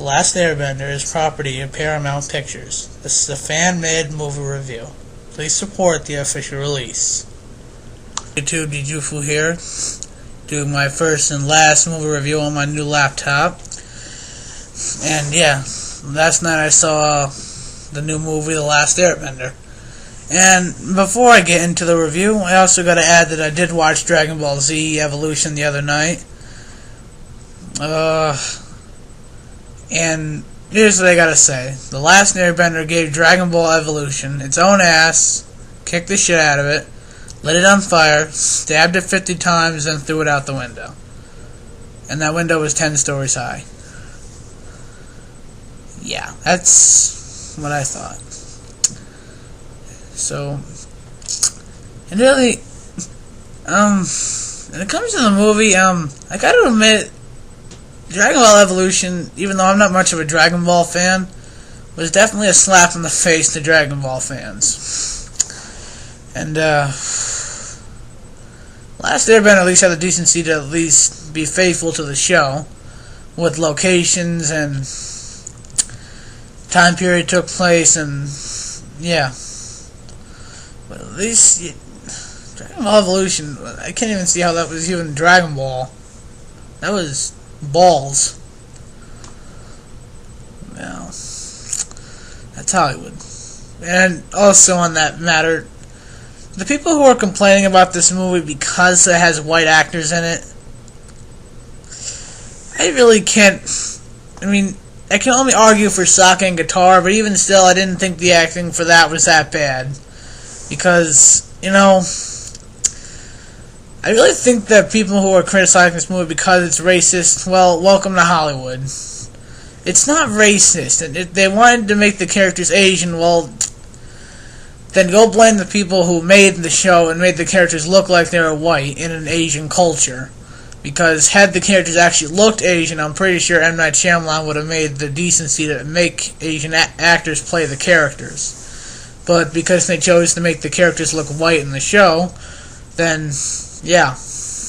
Last Airbender is property of Paramount Pictures. This is a fan-made movie review. Please support the official release. YouTube, Jufu here, doing my first and last movie review on my new laptop. And yeah, last night I saw the new movie, The Last Airbender. And before I get into the review, I also got to add that I did watch Dragon Ball Z Evolution the other night. And here's what I gotta say. The Last Airbender gave Dragon Ball Evolution its own ass, kicked the shit out of it, lit it on fire, stabbed it 50 times, and threw it out the window. And that window was 10 stories high. Yeah, that's what I thought. So, and really, when it comes to the movie, I gotta admit, Dragon Ball Evolution, even though I'm not much of a Dragon Ball fan, was definitely a slap in the face to Dragon Ball fans. And, Last Airbender at least had the decency to at least be faithful to the show, with locations and time period took place, and, yeah. But at least, Dragon Ball Evolution, I can't even see how that was even Dragon Ball. That was balls. Well, that's Hollywood. And also on that matter, the people who are complaining about this movie because it has white actors in it, I really can't. I mean, I can only argue for Sokka and Guitar, but even still, I didn't think the acting for that was that bad. Because, you know, I really think that people who are criticizing this movie because it's racist, well, welcome to Hollywood. It's not racist. And if they wanted to make the characters Asian, well, then go blame the people who made the show and made the characters look like they were white in an Asian culture. Because had the characters actually looked Asian, I'm pretty sure M. Night Shyamalan would have made the decency to make Asian actors play the characters. But because they chose to make the characters look white in the show, then, yeah,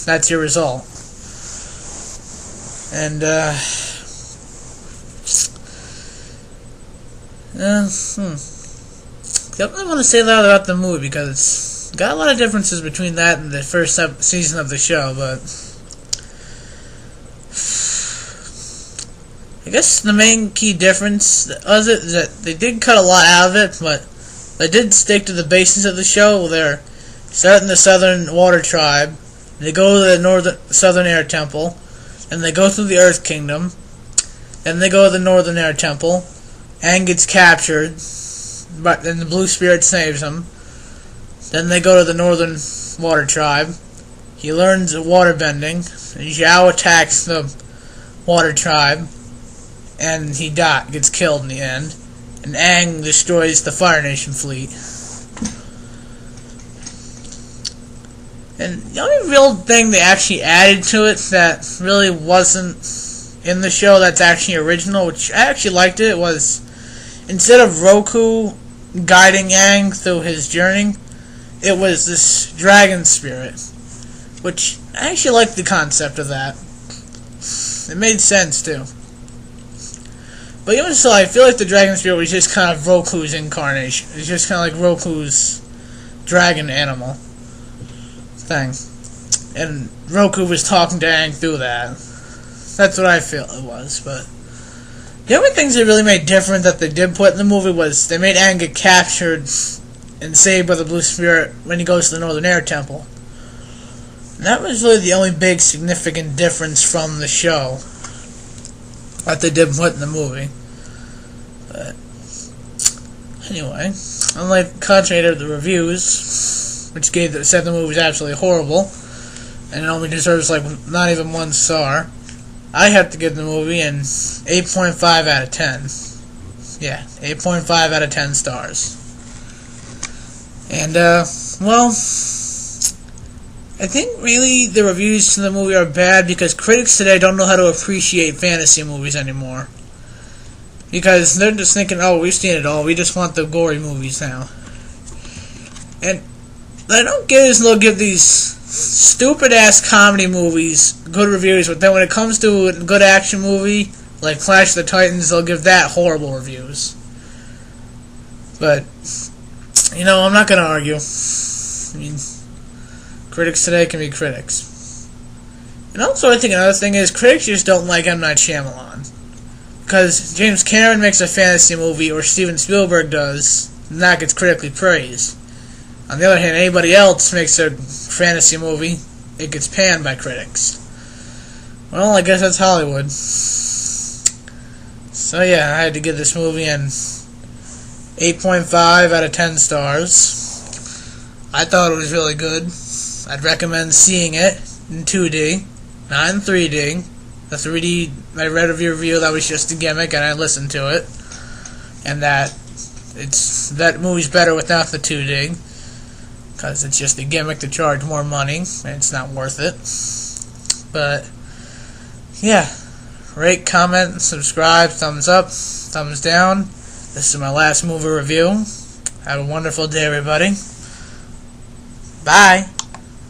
that's your result. And, definitely want to say that about the movie, because it's got a lot of differences between that and the first season of the show, but I guess the main key difference was it that they did cut a lot out of it, but they did stick to the basis of the show. They're starting the Southern Water Tribe, they go to the Southern Air Temple, and they go through the Earth Kingdom, then they go to the Northern Air Temple, Aang gets captured, but then the Blue Spirit saves him. Then they go to the Northern Water Tribe, he learns waterbending, and Zhao attacks the Water Tribe, and he gets killed in the end, and Aang destroys the Fire Nation fleet. And the only real thing they actually added to it that really wasn't in the show that's actually original, which I actually liked it, was instead of Roku guiding Aang through his journey, it was this dragon spirit, which I actually liked the concept of that. It made sense too. But even so, I feel like the dragon spirit was just kind of Roku's incarnation. It's just kind of like Roku's dragon animal thing. And Roku was talking to Aang through that. That's what I feel it was. But the only things they really made different that they did put in the movie was they made Aang get captured and saved by the Blue Spirit when he goes to the Northern Air Temple. And that was really the only big significant difference from the show that they did put in the movie. But anyway, unlike contrary to the reviews, which said the movie was absolutely horrible and it only deserves like not even 1 star, I have to give the movie an 8.5 out of 10. Yeah, 8.5 out of 10 stars. And well, I think really the reviews to the movie are bad because critics today don't know how to appreciate fantasy movies anymore. Because they're just thinking, oh, we've seen it all, we just want the gory movies now. And what I don't get is they'll give these stupid-ass comedy movies good reviews, but then when it comes to a good action movie Like Clash of the Titans, they'll give that horrible reviews. But, you know, I'm not going to argue. I mean, critics today can be critics. And also, I think another thing is, critics just don't like M. Night Shyamalan. Because James Cameron makes a fantasy movie, or Steven Spielberg does, and that gets critically praised. On the other hand, anybody else makes a fantasy movie, it gets panned by critics. Well, I guess that's Hollywood. So yeah, I had to give this movie an 8.5 out of 10 stars. I thought it was really good. I'd recommend seeing it in 2D, not in 3D. The 3D, I read a review that was just a gimmick, and I listened to it. And that movie's better without the 2D. Because it's just a gimmick to charge more money, and it's not worth it. But, yeah. Rate, comment, subscribe, thumbs up, thumbs down. This is my last movie review. Have a wonderful day, everybody. Bye.